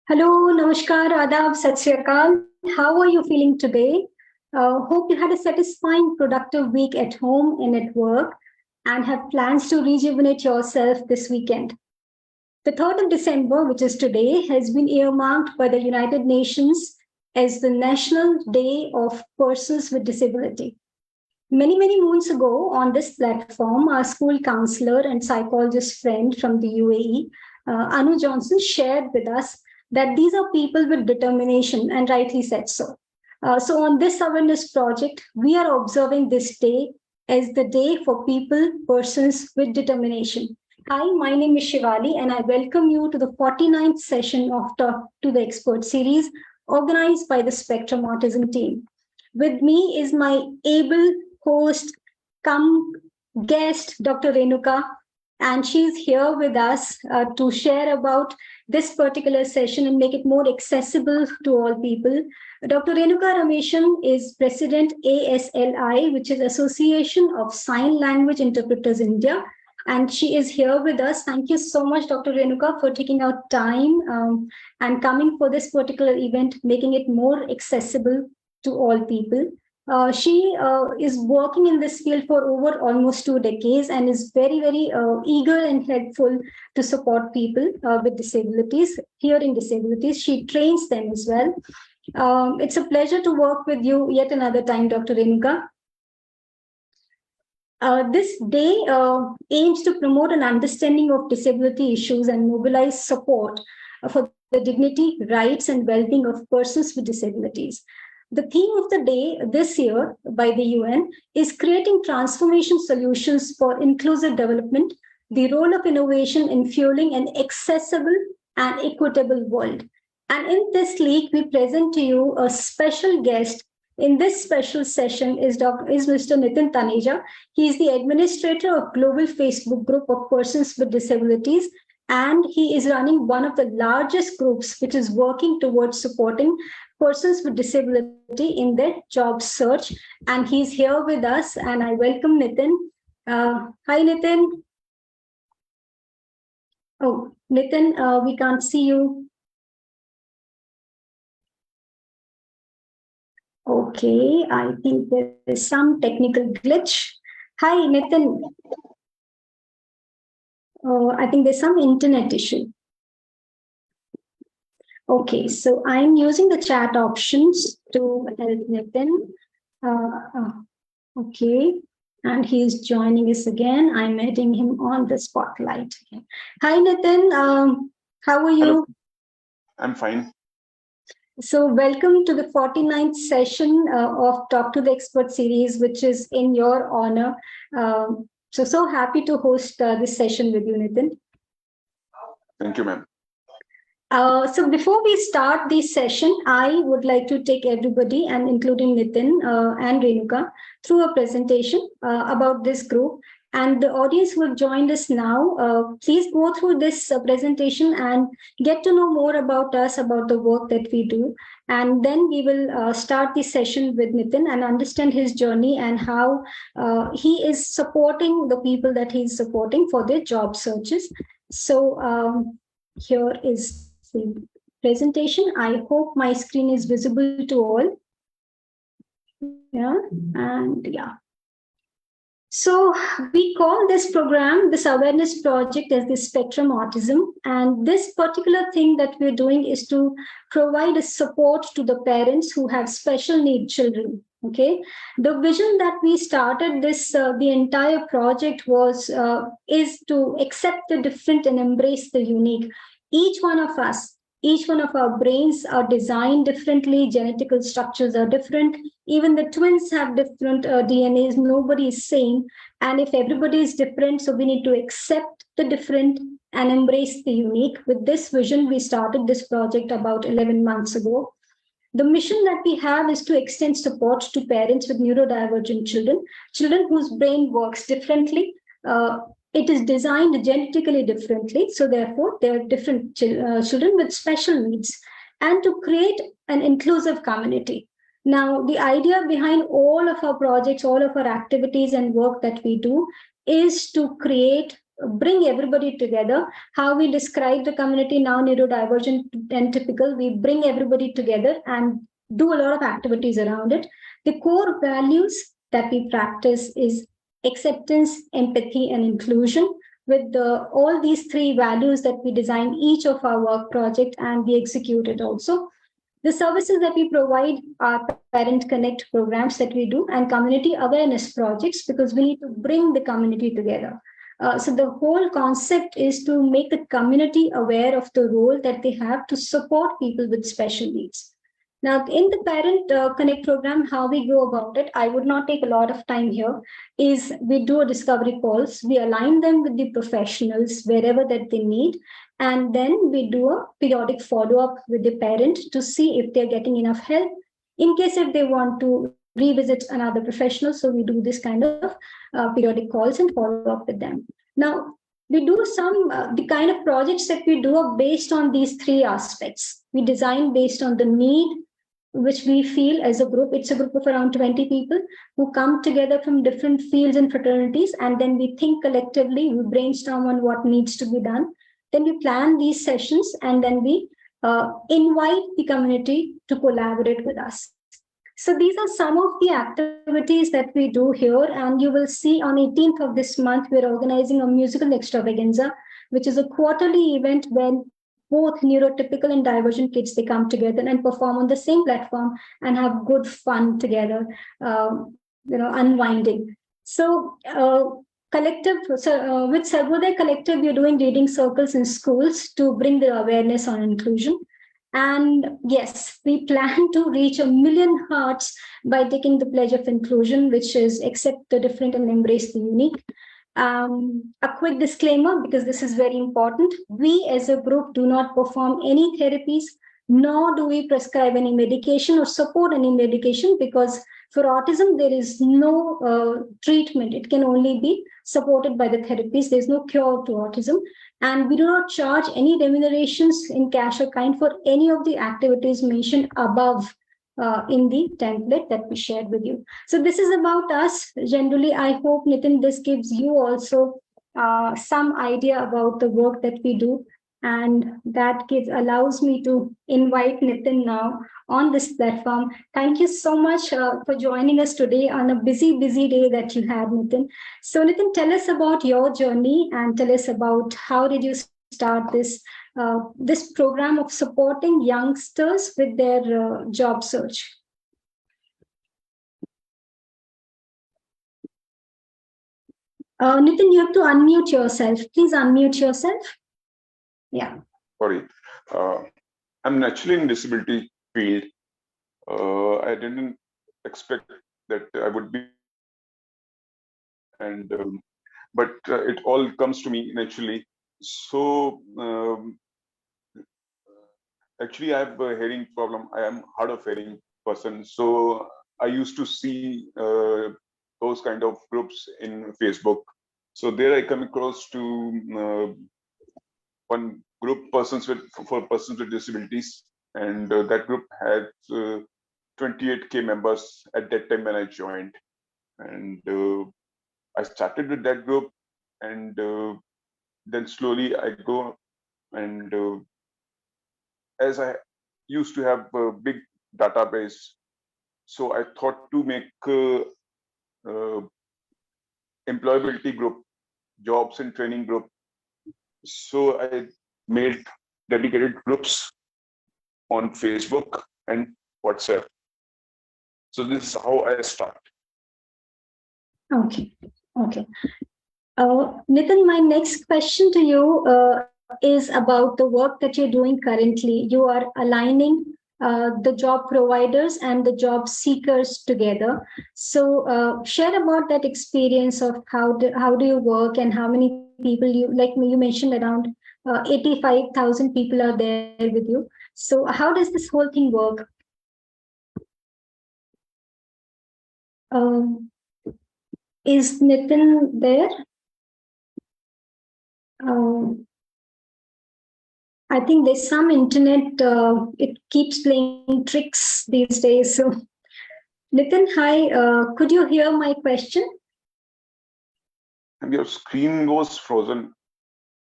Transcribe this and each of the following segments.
Hello, Namaskar, Adab, Sat Sri Akal. How are you feeling today? Hope you had a satisfying, productive week at home and at work and have plans to rejuvenate yourself this weekend. The 3rd of December, which is today, has been earmarked by the United Nations as the National Day of Persons with Disability. Many moons ago, on this platform, our school counselor and psychologist friend from the UAE, Anu Johnson, shared with us that these are people with determination, and rightly said so. So, on this awareness project, we are observing this day as the day for people, persons with determination. Hi, my name is Shivali, and I welcome you to the 49th session of Talk to the Expert series organized by the Spectrum Autism team. With me is my able host, come guest, Dr. Renuka, and she's here with us to share about this particular session and make it more accessible to all people. Dr. Renuka Rameshan is President ASLI, which is Association of Sign Language Interpreters India, and she is here with us. Thank you so much, Dr. Renuka, for taking out time and coming for this particular event, making it more accessible to all people. She is working in this field for over almost 2 decades and is very eager and helpful to support people with disabilities. Here in disabilities, she trains them as well. It's a pleasure to work with you yet another time, Dr. Renuka. This day aims to promote an understanding of disability issues and mobilize support for the dignity, rights, and well-being of persons with disabilities. The theme of the day this year by the UN is creating transformation solutions for inclusive development, the role of innovation in fueling an accessible and equitable world. And in this league, we present to you a special guest. In this special session is Mr. Nitin Taneja. He is the administrator of Global Facebook Group of Persons with Disabilities, and he is running one of the largest groups which is working towards supporting persons with disability in their job search. And he's here with us, and I welcome Nitin. Hi, Nitin. Oh, Nitin, we can't see you. Okay, I think there is some technical glitch. Hi, Nitin. I think there's some internet issue. Okay, so I'm using the chat options to help Nitin. Okay, and he's joining us again. I'm adding him on the spotlight. Okay. Hi, Nitin. How are you? Hello. I'm fine. So welcome to the 49th session of Talk to the Expert series, which is in your honor. So happy to host this session with you, Nitin. Thank you, ma'am. So before we start this session, I would like to take everybody, and including Nitin and Renuka, through a presentation about this group. And the audience who have joined us now, please go through this presentation and get to know more about us, about the work that we do. And then we will start the session with Nitin and understand his journey and how he is supporting the people that he's supporting for their job searches. So here is the presentation. I hope my screen is visible to all. Yeah, and yeah. So we call this program, this awareness project, as the Spectrum Autism. And this particular thing that we're doing is to provide a support to the parents who have special need children. Okay, the vision that we started this, the entire project was, is to accept the different and embrace the unique. Each one of us, each one of our brains are designed differently, genetical structures are different, even the twins have different DNAs, nobody is same. And if everybody is different, so we need to accept the different and embrace the unique. With this vision, we started this project about 11 months ago. The mission that we have is to extend support to parents with neurodivergent children whose brain works differently. It is designed genetically differently, so therefore they are different children with special needs, and to create an inclusive community. Now, the idea behind all of our projects, all of our activities and work that we do is to create bring everybody together. How we describe the community now, neurodivergent and typical, we bring everybody together and do a lot of activities around it. The core values that we practice is acceptance, empathy, and inclusion. With all these three values that we design each of our work project and we execute it also. The services that we provide are Parent Connect programs that we do and community awareness projects because we need to bring the community together. So the whole concept is to make the community aware of the role that they have to support people with special needs. Now, in the Parent Connect program, how we go about it, I would not take a lot of time here, is we do a discovery calls. We align them with the professionals wherever that they need. And then we do a periodic follow-up with the parent to see if they're getting enough help. In case if they want to revisit another professional, so we do this kind of periodic calls and follow up with them. Now, we do the kind of projects that we do are based on these three aspects. We design based on the need, which we feel as a group. It's a group of around 20 people who come together from different fields and fraternities, and then we think collectively, we brainstorm on what needs to be done. Then we plan these sessions, and then we invite the community to collaborate with us. So these are some of the activities that we do here, and you will see on 18th of this month, we're organizing a musical extravaganza, which is a quarterly event when both neurotypical and divergent kids, they come together and perform on the same platform and have good fun together, unwinding. So collective, with Sarvodaya Collective, we're doing reading circles in schools to bring the awareness on inclusion. And yes, we plan to reach 1 million hearts by taking the pledge of inclusion, which is accept the different and embrace the unique. A quick disclaimer, because this is very important. We as a group do not perform any therapies, nor do we prescribe any medication or support any medication, because for autism, there is no treatment. It can only be supported by the therapies. There's no cure to autism. And we do not charge any remunerations in cash or kind for any of the activities mentioned above in the template that we shared with you. So this is about us. Generally, I hope, Nitin, this gives you also some idea about the work that we do. And that allows me to invite Nitin now on this platform. Thank you so much for joining us today on a busy day that you had, Nitin. So Nitin, tell us about your journey and tell us about how did you start this program of supporting youngsters with their job search. Nitin, you have to unmute yourself. Please unmute yourself. Yeah. Sorry. I'm naturally in disability field. I didn't expect that I would be, but it all comes to me naturally. So actually, I have a hearing problem. I am hard of hearing person. So I used to see those kind of groups in Facebook. So there I come across to one group for persons with disabilities, and that group had 28K members at that time when I joined, and I started with that group, and then slowly I go, and as I used to have a big database, so I thought to make employability group, jobs and training group. So I made dedicated groups on Facebook and WhatsApp. So this is how I start. Okay. Nitin, my next question to you is about the work that you're doing currently. You are aligning the job providers and the job seekers together. So share about that experience of how do you work and how many people you mentioned around 85,000 people are there with you. So how does this whole thing work? Is Nitin there? I think there's some internet, it keeps playing tricks these days. So, Nitin, hi, could you hear my question? And your screen was frozen.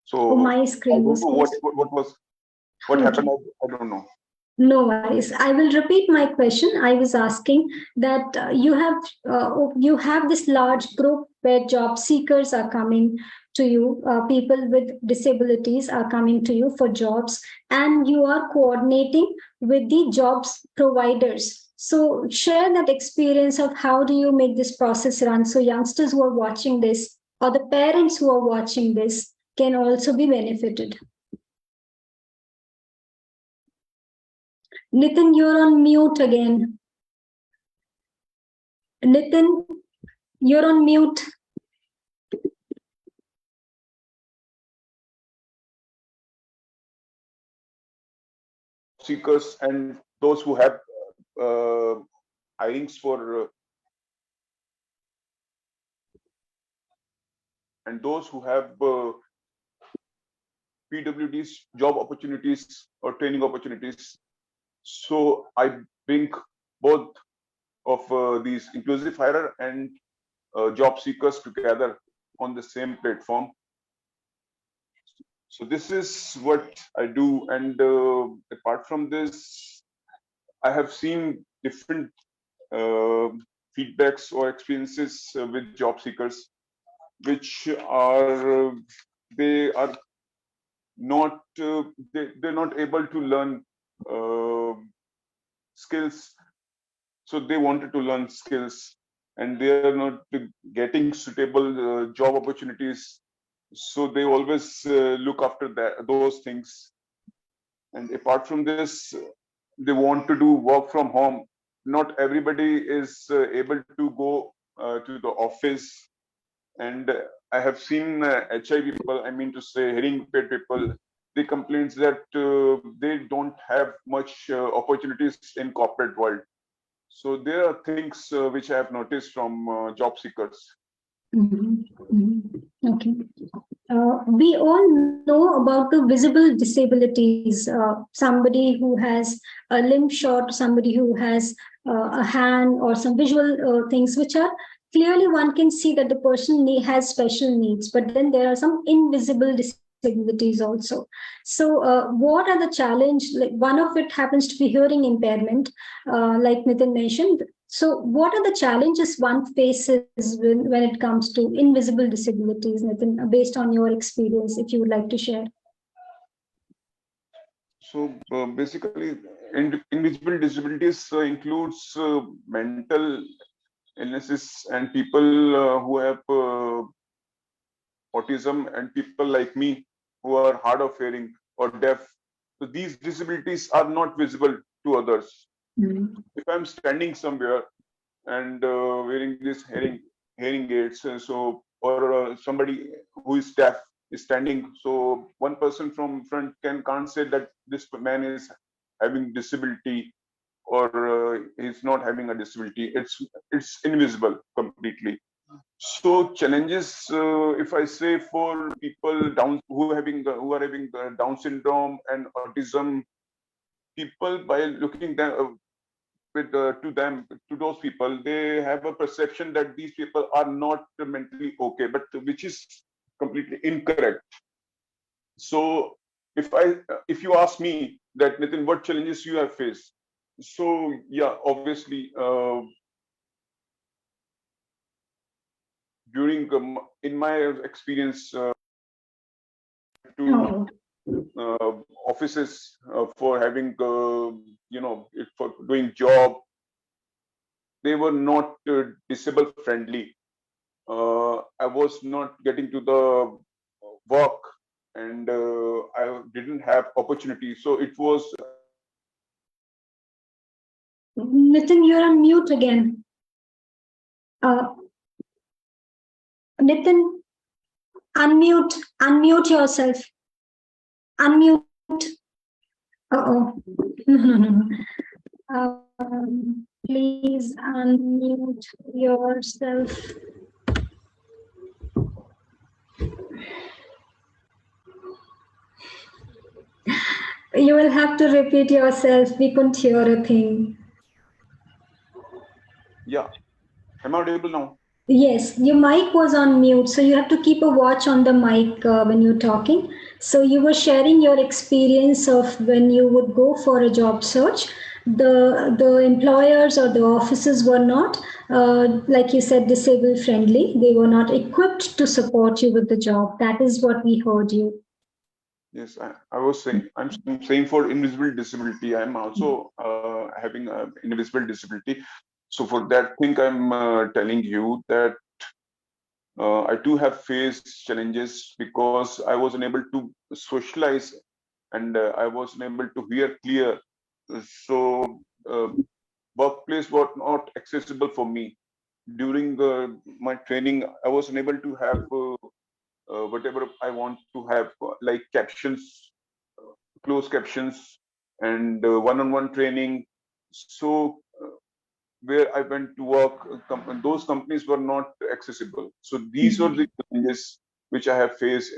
So Oh, my I screen don't was know closed. what Okay. happened. I don't know. No worries. I will repeat my question. I was asking that you have this large group where job seekers are coming to you, people with disabilities are coming to you for jobs, and you are coordinating with the jobs providers. So share that experience of how do you make this process run so youngsters who are watching this or the parents who are watching this can also be benefited. Nitin, you're on mute again. Nitin, you're on mute. Seekers and those who have hirings for and those who have PWDs, job opportunities or training opportunities. So I bring both of these inclusive hirer and job seekers together on the same platform. So this is what I do, and apart from this, I have seen different feedbacks or experiences with job seekers, which are they are not they're not able to learn uh, skills. So they wanted to learn skills, and they are not getting suitable job opportunities. So they always look after those things. And apart from this, they want to do work from home. Not everybody is able to go to the office. And I have seen HI people, I mean to say hearing impaired people, they complain that they don't have much opportunities in corporate world. So there are things which I have noticed from job seekers. Okay. We all know about the visible disabilities. Somebody who has a limb short, somebody who has a hand, or some visual things which are clearly one can see that the person has special needs, but then there are some invisible disabilities also. So, what are the challenge? Like one of it happens to be hearing impairment, like Nitin mentioned. So, what are the challenges one faces when it comes to invisible disabilities, Nitin, based on your experience, if you would like to share? So basically, invisible disabilities includes mental illnesses and people who have autism and people like me who are hard of hearing or deaf. So these disabilities are not visible to others. If I'm standing somewhere and wearing this hearing aids, so or somebody who is deaf is standing, so one person from front can't say that this man is having disability or he's not having a disability. It's invisible completely. So challenges, if I say for people down who are having Down syndrome and autism, people by looking them with to those people, they have a perception that these people are not mentally okay, but which is completely incorrect. So if you ask me that, Nitin, what challenges you have faced? So yeah, obviously during in my experience to Oh. offices for having for doing job, they were not disabled friendly. I was not getting to the work, and I didn't have opportunity. So it was. Nitin, you're on mute again. Uh, Nitin, unmute yourself. Unmute. Uh-oh. No. Please unmute yourself. You will have to repeat yourself. We couldn't hear a thing. Yeah. Am I audible now? Yes, your mic was on mute, so you have to keep a watch on the mic when you're talking. So you were sharing your experience of when you would go for a job search. The employers or the offices were not, like you said, disabled friendly. They were not equipped to support you with the job. That is what we heard you. Yes, I was saying, saying for invisible disability, I'm also having an invisible disability. So for that thing, I'm telling you that I too have faced challenges because I was unable to socialize and I was unable to hear clear. So workplace was not accessible for me. During my training, I was unable to have whatever I want to have, like captions, closed captions, and one-on-one training. So where I went to work, those companies were not accessible. So these were the challenges which I have faced.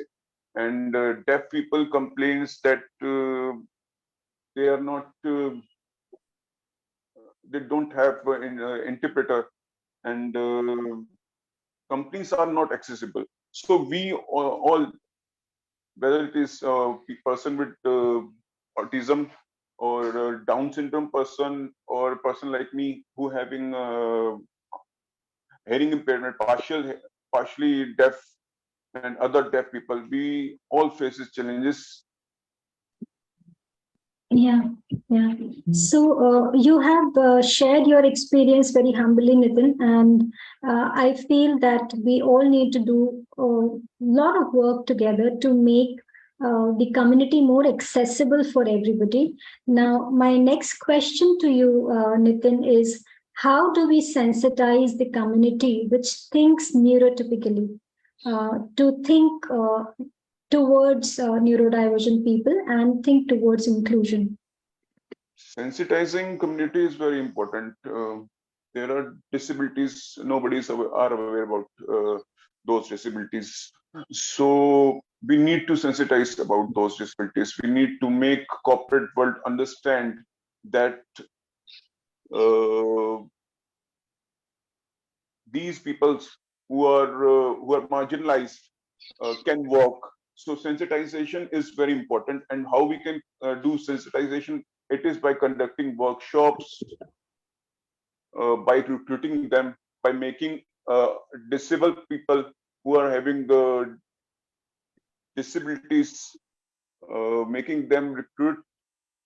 And deaf people complains that they are not, they don't have an interpreter, and companies are not accessible. So we all, whether it is a person with autism or a Down syndrome person or a person like me who having hearing impairment, partially deaf, and other deaf people, we all faces challenges. Yeah, yeah. So you have shared your experience very humbly, Nitin, and I feel that we all need to do a lot of work together to make the community more accessible for everybody. Now, my next question to you, Nitin, is how do we sensitize the community which thinks neurotypically to think towards neurodivergent people and think towards inclusion? Sensitizing community is very important. There are disabilities, are aware about those disabilities. So we need to sensitize about those disabilities. We need to make corporate world understand that uh, these peoples who are marginalized can work. So sensitization is very important, and how we can do sensitization, it is by conducting workshops, by recruiting them, by making disabled people who are having disabilities, making them recruit,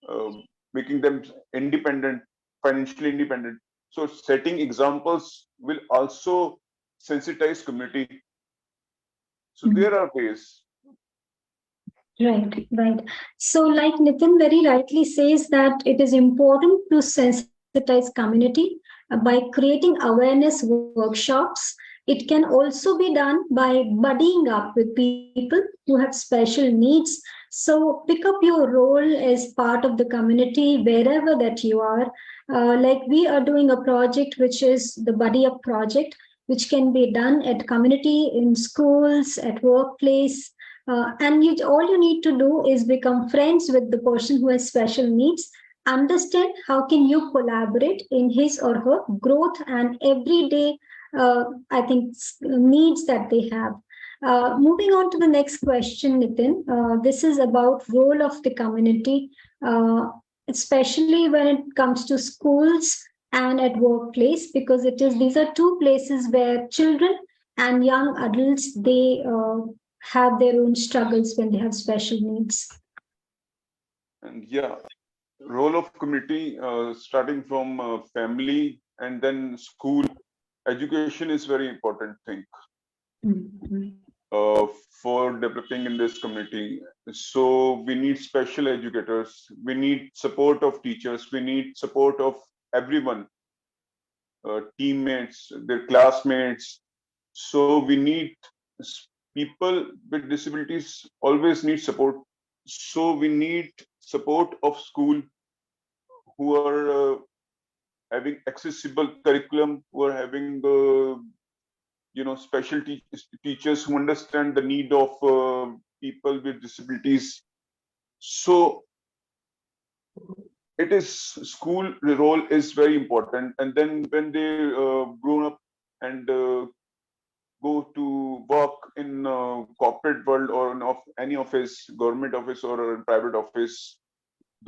uh, making them independent, financially independent. So setting examples will also sensitize community. So there are ways. Right, right. So, like Nitin very rightly says, that it is important to sensitize community by creating awareness workshops. It can also be done by buddying up with people who have special needs. So, pick up your role as part of the community wherever that you are. Like we are doing a project which is the Buddy Up project, which can be done at community, in schools, at workplace, and all you need to do is become friends with the person who has special needs, understand how can you collaborate in his or her growth and everyday I think needs that they have. Moving on to the next question, Nitin, this is about role of the community, uh, especially when it comes to schools and at workplace, because it is these are two places where children and young adults they have their own struggles when they have special needs. And yeah, role of community, starting from family and then school, education is very important thing Mhm. uh, for developing in this community. So we need special educators, we need support of teachers, we need support of everyone, teammates, their classmates. So we need people with disabilities always need support. So we need support of school who are having accessible curriculum, who are having special teachers who understand the need of people with disabilities. So it is school role is very important, and then when they grown up and go to work in corporate world or in any office, government office or a private office,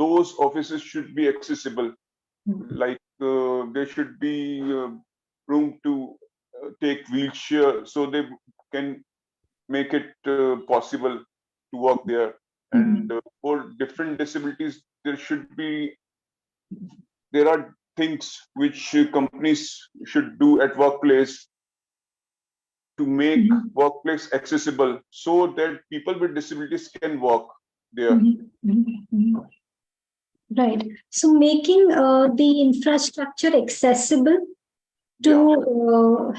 those offices should be accessible. Like there should be room to take wheelchair, so they can make it possible to work there. And for different disabilities, there are things which companies should do at workplace to make workplace accessible so that people with disabilities can work there. Right. So making the infrastructure accessible to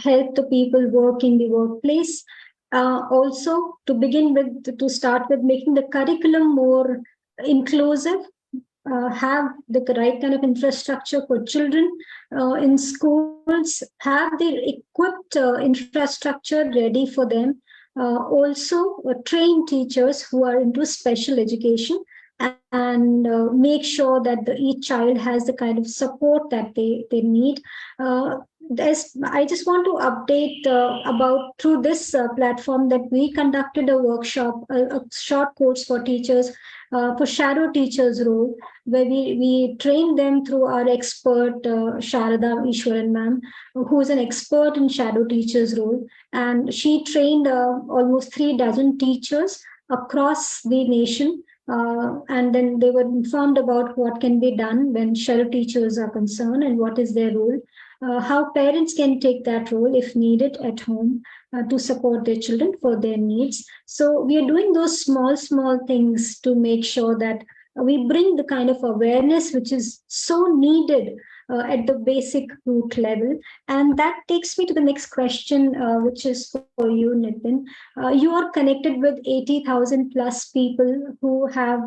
help the people work in the workplace. Also, to start with, making the curriculum more inclusive, have the right kind of infrastructure for children in schools, have the equipped infrastructure ready for them. Also, train teachers who are into special education and make sure that each child has the kind of support that they need. I just want to update about through this platform that we conducted a workshop, a short course for teachers, for shadow teachers role, where we trained them through our expert, Sharada Ishwaran ma'am, who is an expert in shadow teachers role. And she trained almost 36 teachers across the nation. And then they were informed about what can be done when shadow teachers are concerned and what is their role, how parents can take that role if needed at home to support their children for their needs. So we are doing those small things to make sure that we bring the kind of awareness which is so needed at the basic root level. And that takes me to the next question, which is for you, Nitin. You are connected with 80,000 plus people who have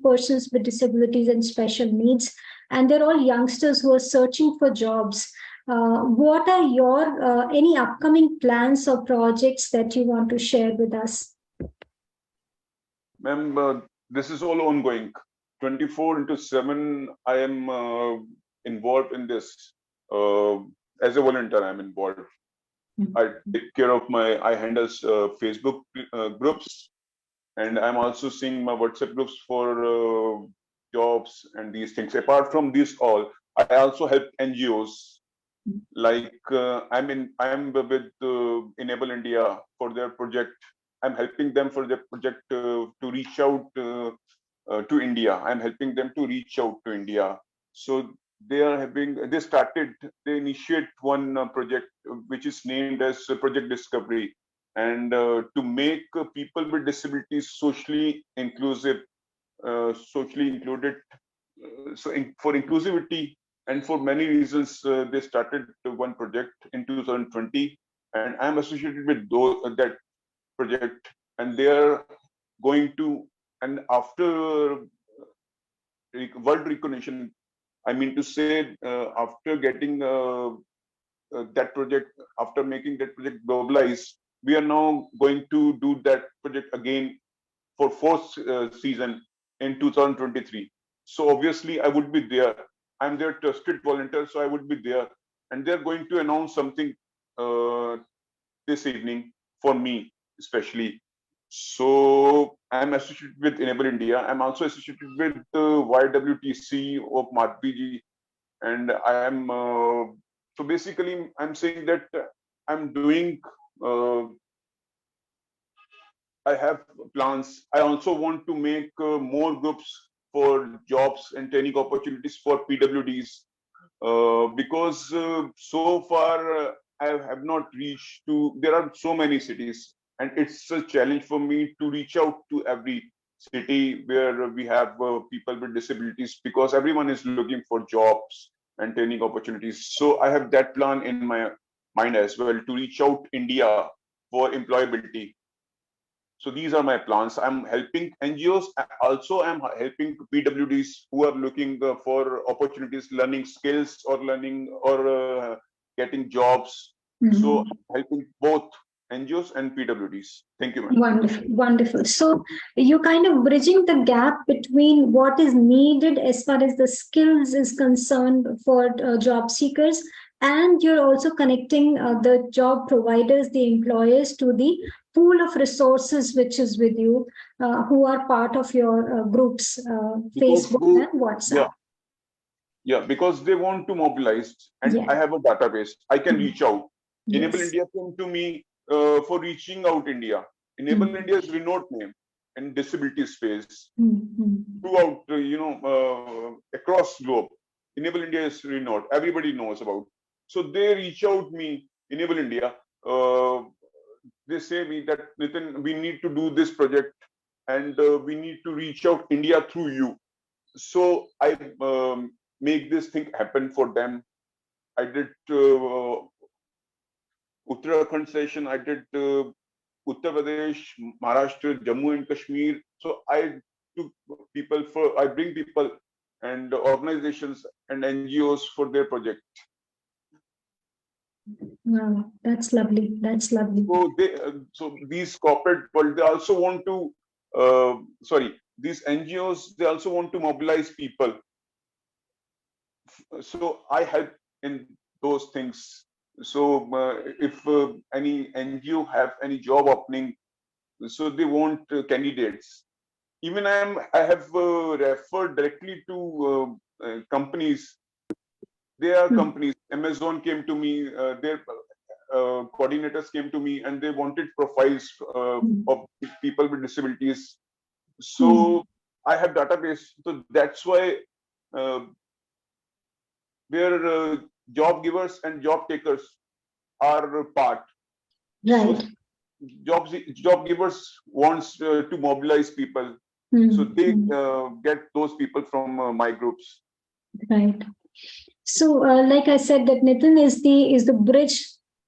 persons with disabilities and special needs, and they're all youngsters who are searching for jobs. What are your any upcoming plans or projects that you want to share with us? Ma'am, this is all ongoing. 24/7, I am involved in this. As a volunteer, I'm involved. I take care of I handle Facebook groups, and I'm also seeing my WhatsApp groups for jobs and these things. Apart from this all, I also help NGOs. Like I'm with Enable India for their project. I'm helping them for their project to reach out to India. I'm helping them to reach out to India. So they initiate one project which is named as Project Discovery, and to make people with disabilities socially inclusive, socially included. For inclusivity and for many reasons, they started one project in 2020, and I'm associated with that project, and they are going to, and after world recognition, I mean to say, after getting that project, after making that project globalized, we are now going to do that project again for fourth season in 2023. So obviously I would be there. I'm their trusted volunteer, so I would be there. And they're going to announce something this evening for me, especially. So I'm associated with Enable India. I'm also associated with YWTC of MarkBG. And I am, so basically I'm saying that I'm doing, I have plans. I also want to make more groups for jobs and training opportunities for PWDs, because so far I have not reached to. There are so many cities, and it's a challenge for me to reach out to every city where we have people with disabilities, because everyone is looking for jobs and training opportunities. So I have that plan in my mind as well, to reach out India for employability. So these are my plans. I'm helping NGOs. Also, I'm helping PWDs who are looking for opportunities, learning skills, or learning or getting jobs. So I'm helping both NGOs and PWDs. Thank you, ma'am. Wonderful, wonderful. So you're kind of bridging the gap between what is needed as far as the skills is concerned for job seekers, and you're also connecting the job providers, the employers, to the pool of resources which is with you, who are part of your groups, because Facebook they, and WhatsApp. yeah, yeah, because they want to mobilize, and I Yeah. have a database. I can reach out. Enable Yes. India came to me for reaching out India. Enable Mm. India's renowned name in disability space Mm. throughout, across globe. Enable India is renowned. Everybody knows about. So they reach out me, Enable India. Uh, they say me that Nitin, we need to do this project, and we need to reach out India through you. So I make this thing happen for them. I did Uttarakhand session. I did Uttar Pradesh, Maharashtra, Jammu and Kashmir. So I took people for, I bring people and organizations and NGOs for their project. Wow, that's lovely. That's lovely. So they, so these corporate world, they also want to, these NGOs, they also want to mobilize people. So I help in those things. So if any NGO have any job opening, so they want candidates. Even I have referred directly to companies. There are companies. Amazon came to me. Their coordinators came to me, and they wanted profiles of people with disabilities. So I have database. So that's why uh, where job givers and job takers are part. So Right. job givers wants to mobilize people, so they get those people from my groups. Right. So, like I said, that Nitin is the bridge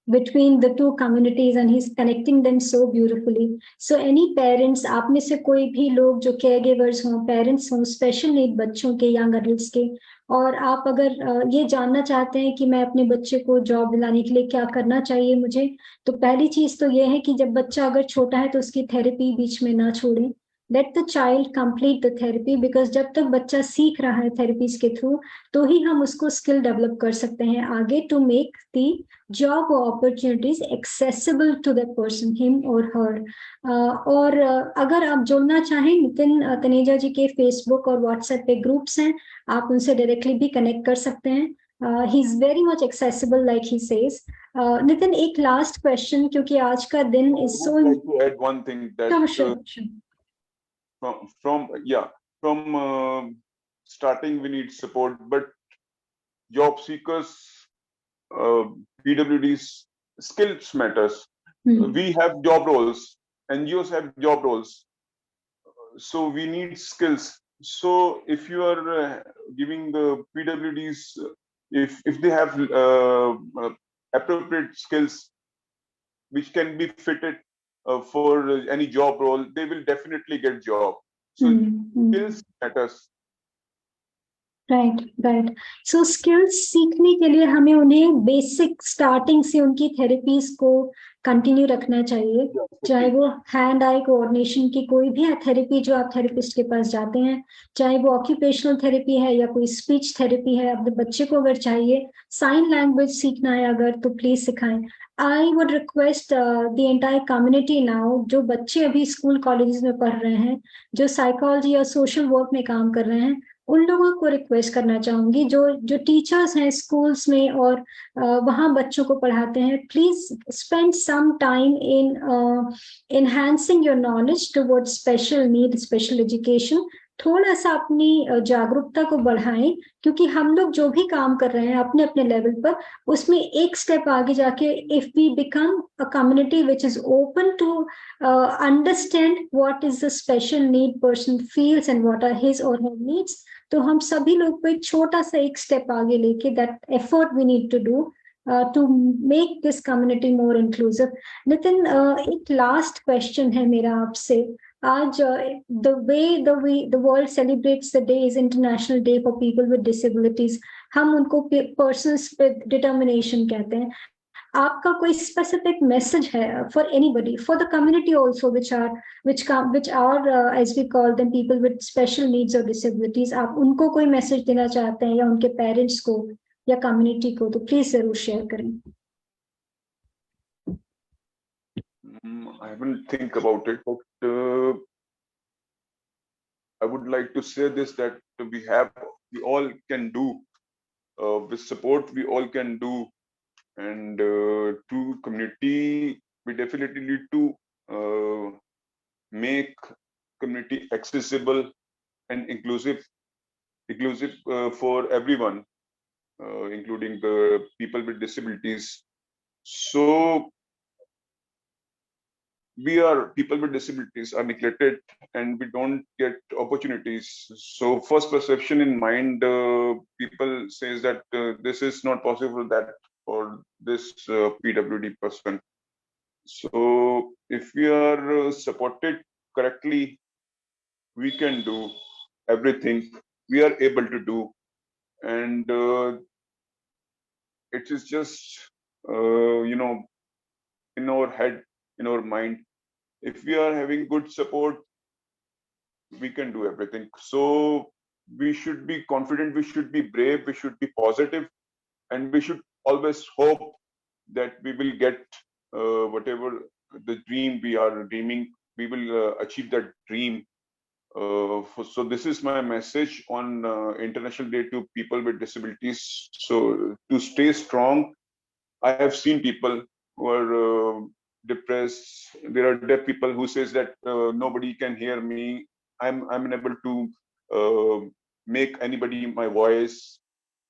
between the two communities, and he's connecting them so beautifully. So, any parents, आप में से कोई भी लोग जो caregivers हों, parents हों, special need बच्चों के, young adults के, और आप अगर ये जानना चाहते हैं कि मैं अपने बच्चे को जॉब दिलाने के लिए क्या करना चाहिए मुझे, तो पहली चीज तो ये है कि जब बच्चा अगर छोटा है तो उसकी थेरेपी बीच में ना छोड़ें. Let the child complete the therapy, because जब तक बच्चा सीख रहा है थेरेपीज के थ्रू, तो ही हम उसको स्किल डेवलप कर सकते हैं आगे, to make the job opportunities accessible to that person, him or her. और अगर आप जुड़ना चाहें, नितिन तनेजा जी के फेसबुक और व्हाट्सएप पे ग्रुप्स हैं, आप उनसे डायरेक्टली भी कनेक्ट कर सकते हैं. He is very much accessible like he says. Nitin, एक लास्ट क्वेश्चन, क्योंकि आज का दिन I is would so. like to add one thing that from starting we need support, but job seekers, uh, PWDs, skills matters. We have job roles, NGOs have job roles, so we need skills. So if you are giving the PWDs, if they have appropriate skills which can be fitted for any job role, they will definitely get job. So skills matters. Right, right. So skills सीखने के लिए हमें उन्हें basic starting से उनकी therapies को continue रखना चाहिए, चाहे वो हैंड आई कोऑर्डिनेशन की कोई भी थेरेपी जो आप थेरेपिस्ट के पास जाते हैं, चाहे वो ऑक्यूपेशनल थेरेपी है या कोई स्पीच थेरेपी है. अपने बच्चे को अगर चाहिए साइन लैंग्वेज सीखना है अगर, तो प्लीज सिखाएं. I would request the entire community now, जो बच्चे अभी स्कूल कॉलेजेस में पढ़ रहे हैं, जो साइकोलॉजी या सोशल वर्क में काम कर रहे हैं, उन लोगों को रिक्वेस्ट करना चाहूंगी, जो जो टीचर्स हैं स्कूल्स में और वहां बच्चों को पढ़ाते हैं, please spend some time in enhancing your knowledge toward special need, special education. थोड़ा सा अपनी जागरूकता को बढ़ाएं, क्योंकि हम लोग जो भी काम कर रहे हैं अपने अपने लेवल पर, उसमें एक स्टेप आगे जाके, if we become a community which is open to understand what is the special need person feels and what are his or her needs, तो हम सभी लोग को एक छोटा सा एक स्टेप आगे लेके, that effort we need to do to make this community more inclusive. Nitin, एक लास्ट क्वेश्चन है मेरा आपसे. आज the world celebrates the day is international day for people with disabilities. हम उनको पर्सन्स विद डिटर्मिनेशन कहते हैं. आपका कोई स्पेसिफिक मैसेज है for anybody, for the community also which are as we call them people with special needs or disabilities, आप उनको कोई मैसेज देना चाहते हैं या उनके पेरेंट्स को, या कम्युनिटी को, तो प्लीज जरूर शेयर करें। I haven't think about it, but I would like to say this, that we all can do, with support we all can do, and to community we definitely need to make community accessible and inclusive for everyone, including the people with disabilities. So people with disabilities are neglected and we don't get opportunities. So first perception in mind, people says that this is not possible, that for this PWD person. So if we are supported correctly, we can do everything we are able to do. And it is just in our head, in our mind. If we are having good support, we can do everything. So we should be confident, we should be brave, we should be positive, and we should always hope that we will get whatever the dream we are dreaming, we will achieve that dream. So this is my message on International Day to people with disabilities. So to stay strong, I have seen people who are depressed. There are deaf people who says that nobody can hear me. I'm unable to make anybody my voice,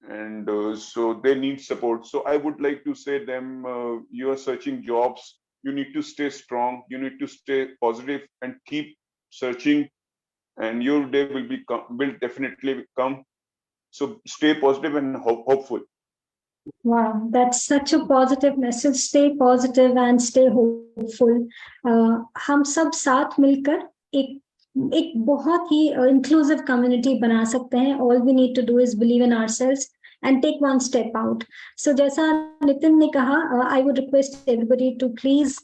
and so they need support. So I would like to say them, you are searching jobs. You need to stay strong. You need to stay positive and keep searching, and your day will definitely come. So stay positive and hopeful. Wow, that's such a positive message. Stay positive and stay hopeful. हम सब साथ मिलकर एक बहुत ही inclusive community बना सकते हैं. All we need to do is believe in ourselves and take one step out. So जैसा नितिन ने कहा, I would request everybody to please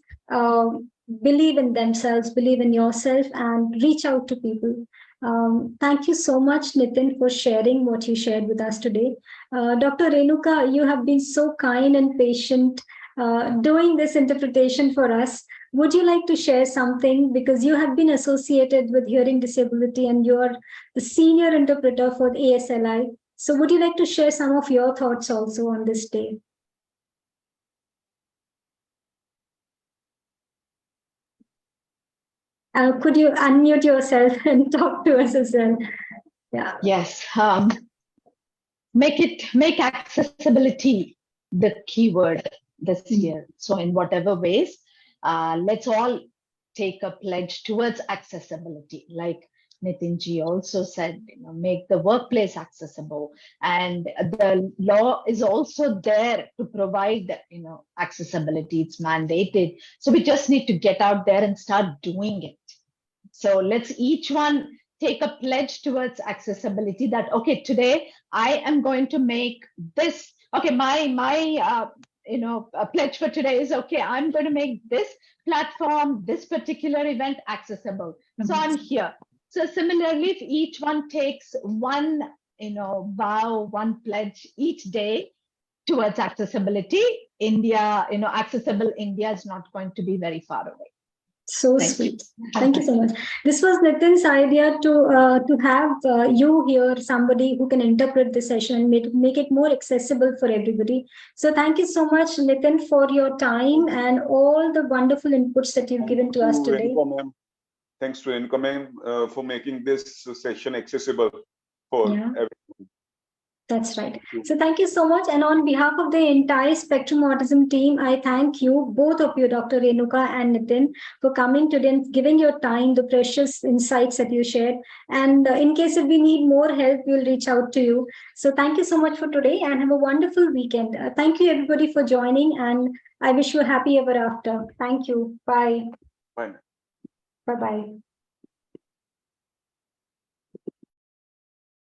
believe in themselves, believe in yourself, and reach out to people. Thank you so much, Nitin, for sharing what you shared with us today. Dr. Renuka, you have been so kind and patient doing this interpretation for us. Would you like to share something? Because you have been associated with hearing disability and you're the senior interpreter for the ASLI. So would you like to share some of your thoughts also on this day? Could you unmute yourself and talk to us as well? Yeah. Yes. Make accessibility the keyword this year. So in whatever ways, let's all take a pledge towards accessibility. Like Nitinji also said, make the workplace accessible, and the law is also there to provide, accessibility. It's mandated. So we just need to get out there and start doing it. So let's each one take a pledge towards accessibility, that, okay, today I am going to make this. Okay, my pledge for today is, okay, I'm going to make this platform, this particular event accessible. So I'm here. So similarly, if each one takes one, vow, one pledge each day towards accessibility, India, accessible India is not going to be very far away. So sweet. Thank you so much. This was Nitin's idea to have you here, somebody who can interpret the session and make it more accessible for everybody. So thank you so much, Nitin, for your time and all the wonderful inputs that you've given to us today. Thanks to Renuka ma'am for making this session accessible for everyone. That's right. So thank you so much. And on behalf of the entire Spectrum Autism team, I thank you, both of you, Dr. Renuka and Nitin, for coming today and giving your time, the precious insights that you shared. And in case if we need more help, we'll reach out to you. So thank you so much for today and have a wonderful weekend. Thank you, everybody, for joining. And I wish you a happy ever after. Thank you. Bye. Bye. Bye-bye.